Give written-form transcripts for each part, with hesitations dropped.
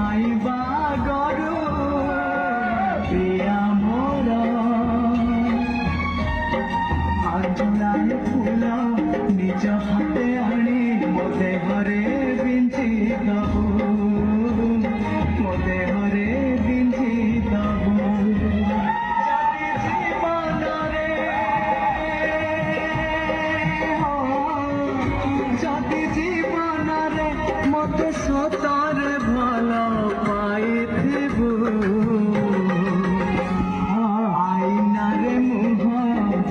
नाइबा गरु प्रिया मोर आंचलाए फूल निज हाथे आनी मो देहरे बिंची दबु मो देहरे बिंची दबु सतारे भला पाइबू आईना रे मुह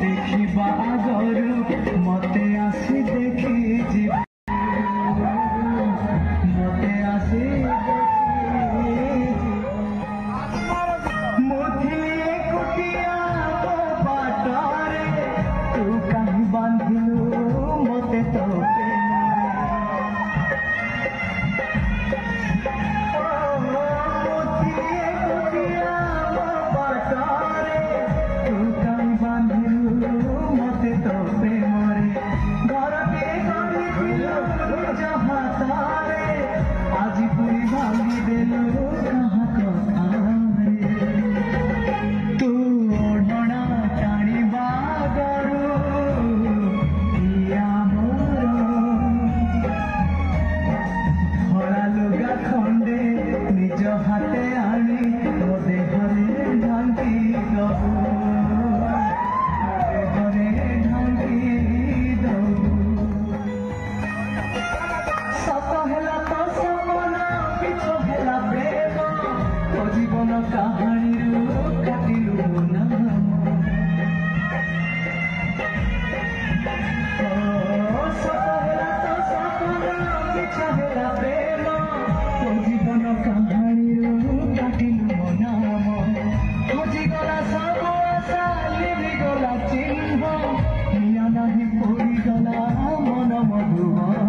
देखा गरु मते आसी देखी मते आसी मुथिए कुटिया बाटरे तू कहीं बांधिलु मते तो हाथे आनी मो देहरे ढांकी दबु देहरे ढांकी दबु सत हेला तो सपना पिछ हेला प्रेम तो जीवन कहानी काटिलु नाम सत हेला तो सपना पिछ हेला प्रेम तो जीवन कहानी हजिगला सब आशा लिभिगला चिन्ह निया नहीं पड़गला मन मधुआ